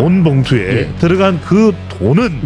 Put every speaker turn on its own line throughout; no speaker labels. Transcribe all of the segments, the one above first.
돈 봉투에 들어간 그 돈은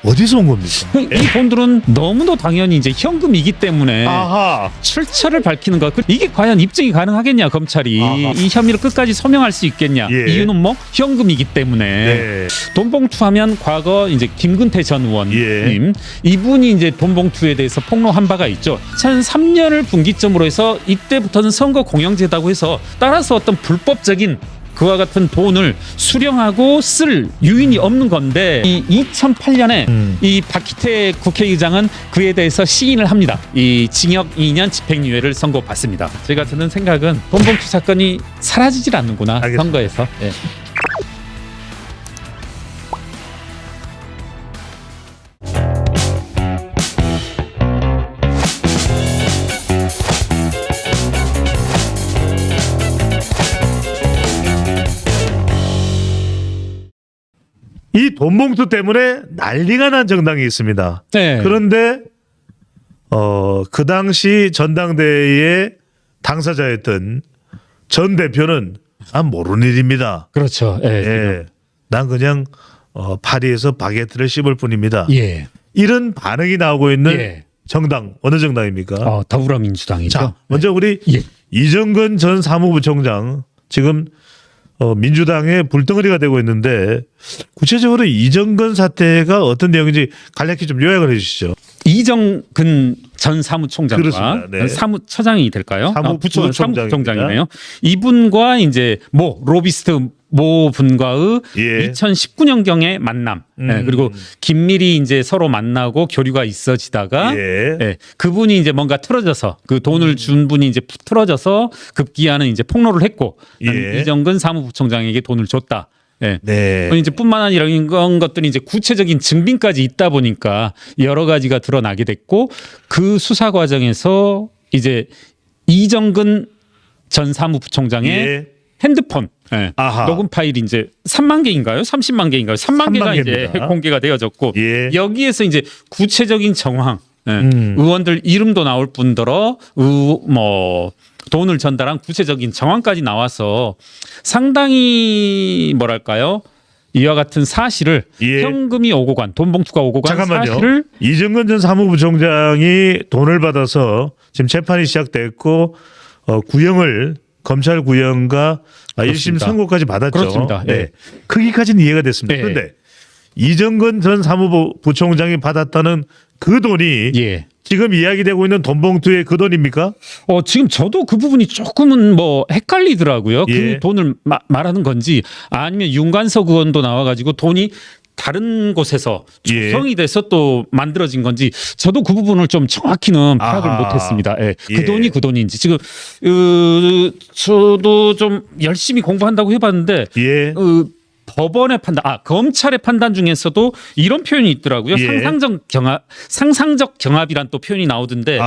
어디서 온 겁니까?
이 돈들은 너무도 당연히 이제 현금이기 때문에
아하.
출처를 밝히는 것. 이게 과연 입증이 가능하겠냐 검찰이.
아하.
이 혐의를 끝까지 소명할 수 있겠냐. 이유는 뭐 현금이기 때문에. 돈봉투 하면 과거 이제 김근태 전 의원님 이분이 이제 돈봉투에 대해서 폭로한 바가 있죠. 2003년을 분기점으로 해서 이때부터는 선거 공영제다고 해서 따라서 어떤 불법적인 그와 같은 돈을 수령하고 쓸 유인이 없는 건데 이 2008년에 이 박희태 국회의장은 그에 대해서 시인을 합니다. 이 징역 2년 집행유예를 선고받습니다. 제가 드는 생각은 돈봉투 사건이 사라지질 않는구나.
알겠습니다.
선거에서.
이 돈봉투 때문에 난리가 난 정당이 있습니다. 그런데 그 당시 전당대회의 당사자였던 전 대표는 모르는 일입니다.
그렇죠.
난 그냥 파리에서 바게트를 씹을 뿐입니다. 이런 반응이 나오고 있는 정당 어느 정당입니까?
더불어민주당이죠.
자, 먼저 우리 이정근 전 사무부총장 지금 민주당의 불덩어리가 되고 있는데 구체적으로 이정근 사태가 어떤 내용인지 간략히 좀 요약을 해주시죠.
이정근 전 사무총장과 사무처장이 될까요? 사무부총장이네요. 이분과 이제 로비스트 모 분과의 2019년경의 만남, 그리고 긴밀히 이제 서로 만나고 교류가 있어지다가 그분이 이제 뭔가 틀어져서 그 돈을 준 분이 이제 틀어져서 급기야는 이제 폭로를 했고 이정근 사무부총장에게 돈을 줬다. 이제 뿐만 아니라 이런 것들이 이제 구체적인 증빙까지 있다 보니까 여러 가지가 드러나게 됐고 그 수사 과정에서 이제 이정근 전 사무부총장의 핸드폰 녹음 파일이 이제 3만 개인가요? 30만 개인가요? 3만 개가 이제 공개가 되어졌고 여기에서 이제 구체적인 정황, 의원들 이름도 나올 뿐더러 돈을 전달한 구체적인 정황까지 나와서 상당히 뭐랄까요? 이와 같은 사실을 현금이 오고 간 돈봉투가 오고 간 사실을
이정근 전 사무부총장이 돈을 받아서 지금 재판이 시작됐고 구형을 검찰 구형과 1심 선고까지 받았죠.
그렇습니다.
크기까지는 이해가 됐습니다. 그런데 이정근 전 사무부총장이 받았다는 그 돈이 지금 이야기되고 있는 돈봉투의 그 돈입니까?
지금 저도 그 부분이 조금은 헷갈리더라고요. 그 돈을 말하는 건지 아니면 윤관석 의원도 나와가지고 돈이 다른 곳에서 조성이 돼서 또 만들어진 건지 저도 그 부분을 좀 정확히는 파악을 못했습니다. 그 돈이 그 돈인지 지금 저도 좀 열심히 공부한다고 해봤는데 법원의 판단, 검찰의 판단 중에서도 이런 표현이 있더라고요. 상상적 경합이란 또 표현이 나오던데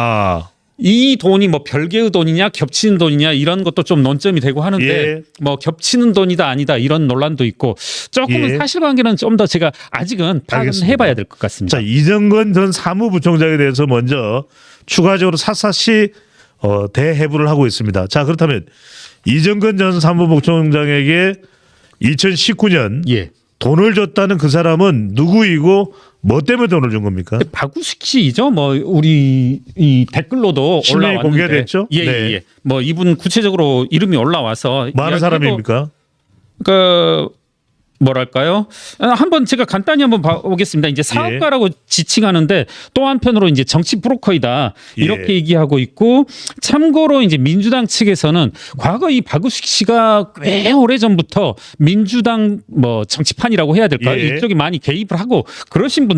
이 돈이 별개의 돈이냐 겹치는 돈이냐 이런 것도 좀 논점이 되고 하는데 겹치는 돈이다 아니다 이런 논란도 있고 조금은 사실관계는 좀 더 제가 아직은 파악은 해봐야 될 것 같습니다.
자, 이정근 전 사무부총장에 대해서 먼저 추가적으로 샅샅이 대해부를 하고 있습니다. 자, 그렇다면 이정근 전 사무부총장에게 2019년 돈을 줬다는 그 사람은 누구이고 뭐 때문에 돈을 준 겁니까?
박우식 씨죠. 우리 이 댓글로도 올라왔는데
공개됐죠?
이분 구체적으로 이름이 올라와서
많은 사람입니까?
그러니까 뭐랄까요? 한번 제가 간단히 한번 보겠습니다. 이제 사업가라고 지칭하는데 또 한편으로 이제 정치 브로커이다 이렇게 얘기하고 있고 참고로 이제 민주당 측에서는 과거 이 박우식 씨가 꽤 오래 전부터 민주당 정치판이라고 해야 될까요? 이쪽에 많이 개입을 하고 그러신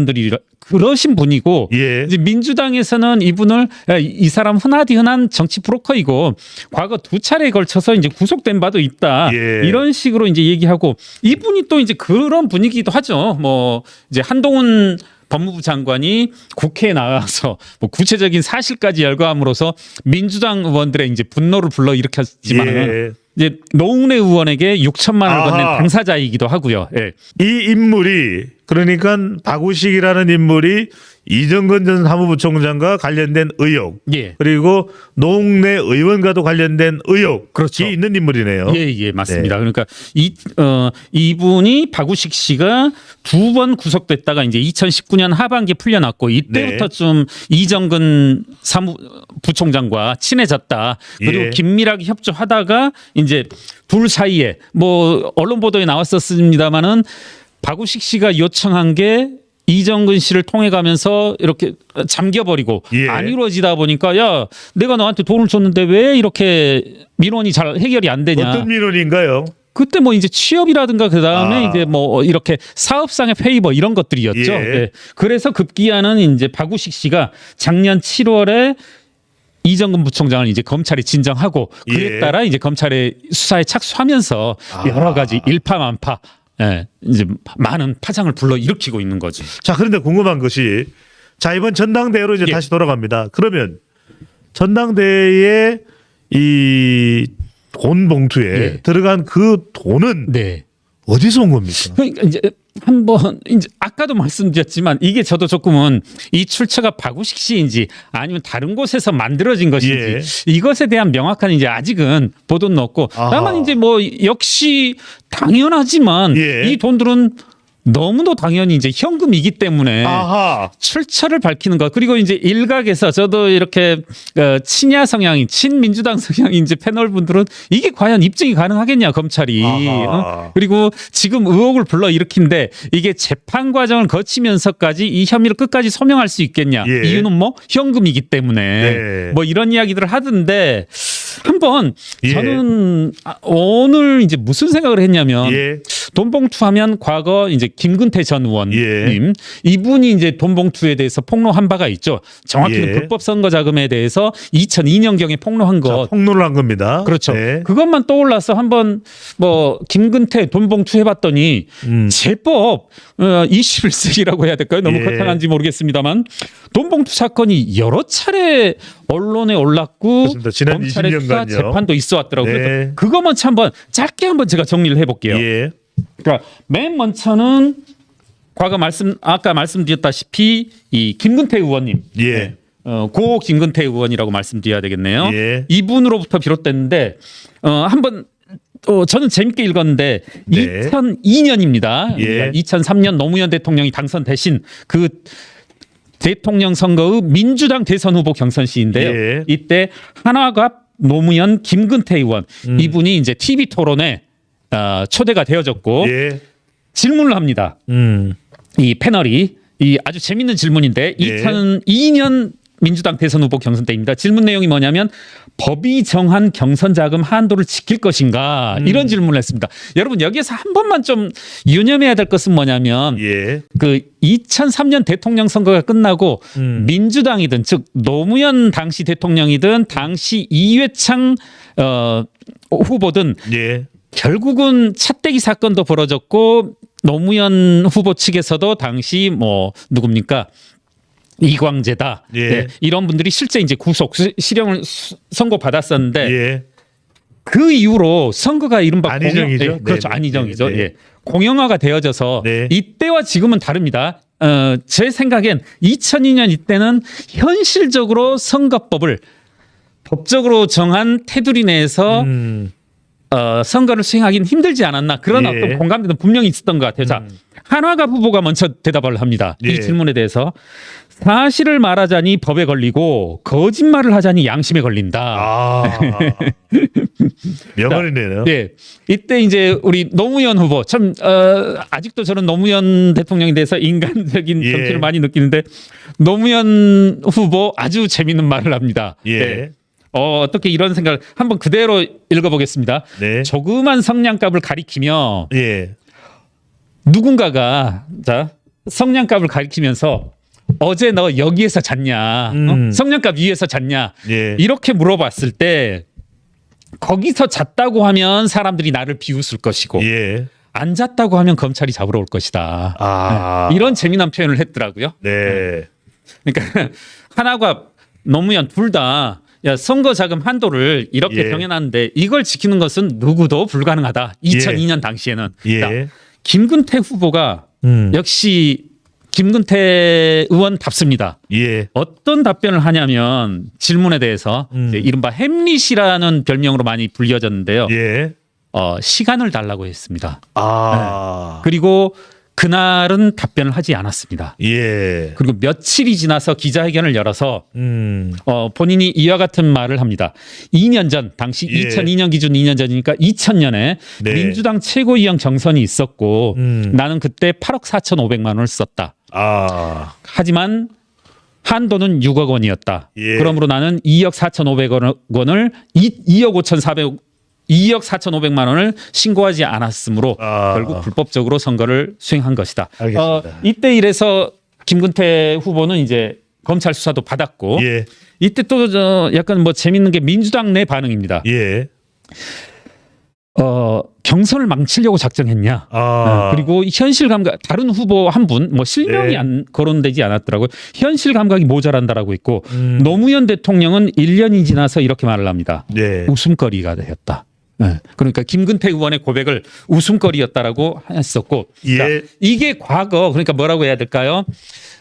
분이고 이제 민주당에서는 이분을 이 사람 흔한 정치 브로커이고 과거 2차례에 걸쳐서 이제 구속된 바도 있다 이런 식으로 이제 얘기하고 이분이 또 이제 그런 분위기도 하죠. 이제 한동훈 법무부 장관이 국회에 나와서 구체적인 사실까지 열거함으로써 민주당 의원들의 이제 분노를 불러일으켰지만 이제 노웅래 의원에게 6천만 원을 건넨 당사자이기도 하고요.
이 인물이 그러니까 박우식이라는 인물이 이정근 전 사무부총장과 관련된 의혹,
예.
그리고 노웅래 의원과도 관련된 의혹이
그렇죠.
있는 인물이네요.
예, 맞습니다. 네. 그러니까 이분이 박우식 씨가 2번 구속됐다가 이제 2019년 하반기에 풀려났고 이때부터
네.
좀 이정근 사무부총장과 친해졌다. 그리고
예.
긴밀하게 협조하다가 이제 둘 사이에 뭐 언론 보도에 나왔었습니다마는 박우식 씨가 요청한 게 이정근 씨를 통해 가면서 이렇게 잠겨버리고
예.
안 이루어지다 보니까 야 내가 너한테 돈을 줬는데 왜 이렇게 민원이 잘 해결이 안 되냐.
어떤 민원인가요?
그때 뭐 이제 취업이라든가 그 다음에 이제 뭐 이렇게 사업상의 페이버 이런 것들이었죠.
예.
네. 그래서 급기야는 이제 박우식 씨가 작년 7월에 이정근 부총장을 이제 검찰에 진정하고 그에
예.
따라 이제 검찰의 수사에 착수하면서 여러 가지 일파만파 예, 이제 많은 파장을 불러 일으키고 있는 거죠.
자, 그런데 궁금한 것이 자 이번 전당대회로 이제
예.
다시 돌아갑니다. 그러면 전당대회에 이 돈 봉투에
예.
들어간 그 돈은
네.
어디서 온 겁니까?
그러니까 이제 한번 이제 아까도 말씀드렸지만 이게 저도 조금은 이 출처가 박우식 씨인지 아니면 다른 곳에서 만들어진 것인지
예.
이것에 대한 명확한 이제 아직은 보도는 없고
아하.
다만 이제 뭐 역시 당연하지만
예.
이 돈들은 너무도 당연히 이제 현금이기 때문에
아하.
출처를 밝히는 것 그리고 이제 일각에서 저도 이렇게 친야 성향인 친민주당 성향인 이제 패널 분들은 이게 과연 입증이 가능하겠냐 검찰이 그리고 지금 의혹을 불러 일으킨데 이게 재판 과정을 거치면서까지 이 혐의를 끝까지 소명할 수 있겠냐
예.
이유는 뭐 현금이기 때문에
네.
뭐 이런 이야기들을 하던데 한번
예.
저는 오늘 이제 무슨 생각을 했냐면
예.
돈봉투하면 과거 이제 김근태 전 의원님
예.
이분이 이제 돈봉투에 대해서 폭로한 바가 있죠. 정확히는
예.
불법 선거 자금에 대해서 2002년경에 폭로한 것.
자, 폭로를 한 겁니다.
그렇죠.
네.
그것만 떠올라서 한번 뭐 김근태 돈봉투 해봤더니 제법 21세기라고 해야 될까요? 너무
예.
거창한지 모르겠습니다만 돈봉투 사건이 여러 차례 언론에 올랐고
그렇습니다. 지난
검찰의
20년간요.
수사 재판도 있어 왔더라고요.
네.
그래서 그것만 한번 짧게 한번 제가 정리를 해볼게요.
예.
그러니까 맨 먼저는 아까 말씀드렸다시피 이 김근태 의원님,
예.
고 김근태 의원이라고 말씀드려야 되겠네요.
예.
이분으로부터 비롯됐는데 한번 저는 재밌게 읽었는데
네.
2002년입니다.
예.
2003년 노무현 대통령이 당선되신 그 대통령 선거의 민주당 대선 후보 경선 시인데요.
예.
이때 한화갑 노무현 김근태 의원 이분이 이제 TV 토론에 초대가 되어졌고
예.
질문을 합니다. 이 패널이 이 아주 재밌는 질문인데
예.
2002년 민주당 대선 후보 경선 때입니다. 질문 내용이 뭐냐면 법이 정한 경선 자금 한도를 지킬 것인가 이런 질문을 했습니다. 여러분 여기에서 한 번만 좀 유념해야 될 것은 뭐냐면
예.
그 2003년 대통령 선거가 끝나고 민주당이든 즉 노무현 당시 대통령이든 당시 이회창 후보든
예.
결국은 차떼기 사건도 벌어졌고 노무현 후보 측에서도 당시 뭐 누굽니까 이광재다
예.
네, 이런 분들이 실제 이제 구속 실형을 선고 받았었는데
예.
그 이후로 선거가 이른바
안희정이죠.
공영, 네, 그렇죠
네,
안희정이죠.
네, 네.
예. 공영화가 되어져서
네.
이때와 지금은 다릅니다. 제 생각엔 2002년 이때는 현실적으로 선거법을 법적으로 정한 테두리 내에서 선거를 수행하기는 힘들지 않았나 그런
예.
어떤 공감대는 분명히 있었던 것 같아요. 자, 한화갑 후보가 먼저 대답을 합니다.
예.
이 질문에 대해서 사실을 말하자니 법에 걸리고 거짓말을 하자니 양심에 걸린다.
아. 명언이네요.
네, 이때 이제 우리 노무현 후보 참 아직도 저는 노무현 대통령에 대해서 인간적인
예.
정치를 많이 느끼는데 노무현 후보 아주 재밌는 말을 합니다.
예.
네. 어떻게 이런 생각을 한번 그대로 읽어보겠습니다.
네.
조그만 성냥갑을 가리키며
예.
누군가가 자 성냥갑을 가리키면서 어제 너 여기에서 잤냐? 성냥갑 위에서 잤냐?
예.
이렇게 물어봤을 때 거기서 잤다고 하면 사람들이 나를 비웃을 것이고
예.
안 잤다고 하면 검찰이 잡으러 올 것이다.
아.
네. 이런 재미난 표현을 했더라고요.
네.
그러니까 하나가 노무현 둘 다 선거 자금 한도를 이렇게
예.
정해놨는데 이걸 지키는 것은 누구도 불가능하다. 2002년 당시에는.
예.
자, 김근태 후보가 역시 김근태 의원답습니다.
예.
어떤 답변을 하냐면 질문에 대해서 이제 이른바 햄릿이라는 별명으로 많이 불려졌는데요.
예.
시간을 달라고 했습니다.
아.
네. 그리고 그날은 답변을 하지 않았습니다.
예.
그리고 며칠이 지나서 기자회견을 열어서 본인이 이와 같은 말을 합니다. 2년 전, 당시
예.
2002년 기준 2년 전이니까 2000년에
네.
민주당 최고위원 경선이 있었고 나는 그때 8억 4,500만 원을 썼다.
아.
하지만 한도는 6억 원이었다.
예.
그러므로 나는 2억 4,500원을 2억 4,500만 원을 신고하지 않았으므로 결국 불법적으로 선거를 수행한 것이다.
알겠습니다.
이때 이래서 김근태 후보는 이제 검찰 수사도 받았고
예.
이때 또 약간 뭐 재밌는 게 민주당 내 반응입니다.
예.
경선을 망치려고 작정했냐. 그리고 현실 감각 다른 후보 한 분 뭐 실명이
네.
안 거론되지 않았더라고요. 현실 감각이 모자란다라고 있고 노무현 대통령은 1년이 지나서 이렇게 말을 합니다.
네.
웃음거리가 되었다. 네. 그러니까 김근태 의원의 고백을 웃음거리였다라고 했었고
예.
자, 이게 과거 그러니까 뭐라고 해야 될까요?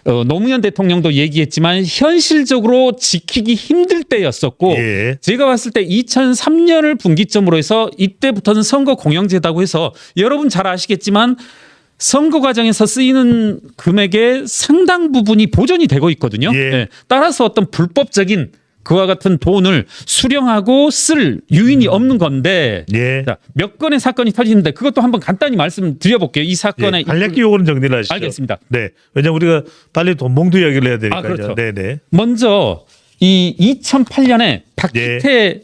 노무현 대통령도 얘기했지만 현실적으로 지키기 힘들 때였었고
예.
제가 봤을 때 2003년을 분기점으로 해서 이때부터는 선거 공영제다고 해서 여러분 잘 아시겠지만 선거 과정에서 쓰이는 금액의 상당 부분이 보전이 되고 있거든요.
예.
네. 따라서 어떤 불법적인 그와 같은 돈을 수령하고 쓸 유인이 없는 건데
예.
자, 몇 건의 사건이 터지는데 그것도 한번 간단히 말씀드려볼게요. 이 사건의
간략히 요거는 정리를 하시죠.
알겠습니다.
네. 왜냐면 우리가 빨리 돈봉투 이야기를 해야 되니까요.
그렇죠.
네네.
먼저 이 2008년에 박기태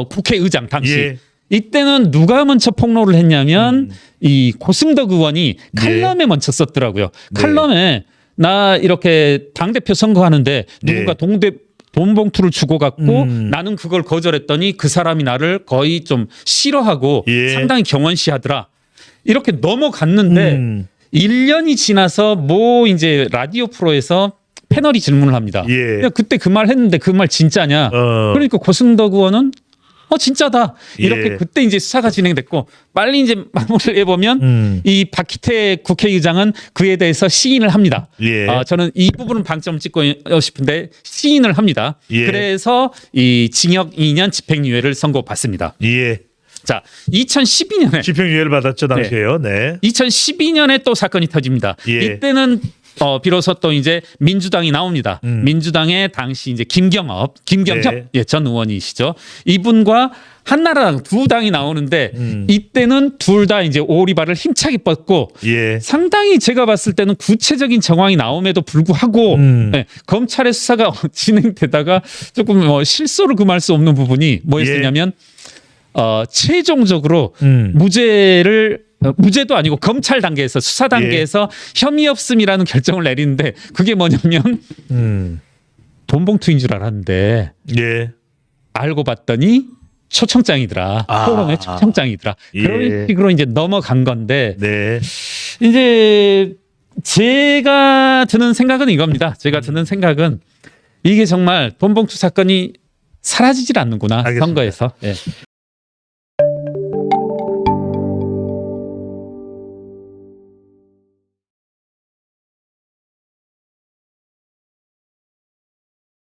국회의장 당시
예.
이때는 누가 먼저 폭로를 했냐면 이 고승덕 의원이 칼럼에 먼저 썼더라고요.
네.
칼럼에 나 이렇게 당대표 선거하는데 누군가 돈 봉투를 주고 갔고 나는 그걸 거절했더니 그 사람이 나를 거의 좀 싫어하고
예.
상당히 경원시하더라. 이렇게 넘어갔는데 1년이 지나서 뭐 이제 라디오 프로에서 패널이 질문을 합니다.
예.
야, 그때 그 말 했는데 그 말 진짜냐? 그러니까 고승덕 의원은 진짜다. 이렇게
예.
그때 이제 수사가 진행됐고 빨리 이제 마무리를 해보면 이 박기태 국회의장은 그에 대해서 시인을 합니다.
예.
저는 이 부분은 방점 찍고 싶은데 시인을 합니다.
예.
그래서 이 징역 2년 집행유예를 선고받습니다.
예.
자, 2012년에
집행유예를 받았죠 당시에요. 네.
2012년에 또 사건이 터집니다.
예.
이때는 비로소 또 이제 민주당이 나옵니다. 민주당의 당시 이제 김경협
네.
전 의원이시죠. 이분과 한나라당 두 당이 나오는데 이때는 둘 다 이제 오리발을 힘차게 뻗고
예.
상당히 제가 봤을 때는 구체적인 정황이 나옴에도 불구하고 네, 검찰의 수사가 진행되다가 조금 실소를 금할 수 없는 부분이 뭐였냐면 최종적으로 무죄도 아니고 검찰 단계에서 수사 단계에서 혐의 없음이라는 결정을 내리는데 그게 뭐냐면 돈 봉투인 줄 알았는데
예.
알고 봤더니 초청장이더라. 토론회 초청장이더라. 그런 식으로 이제 넘어간 건데
네.
이제 제가 드는 생각은 이겁니다. 제가 드는 생각은 이게 정말 돈 봉투 사건이 사라지질 않는구나.
알겠습니다.
선거에서. 예.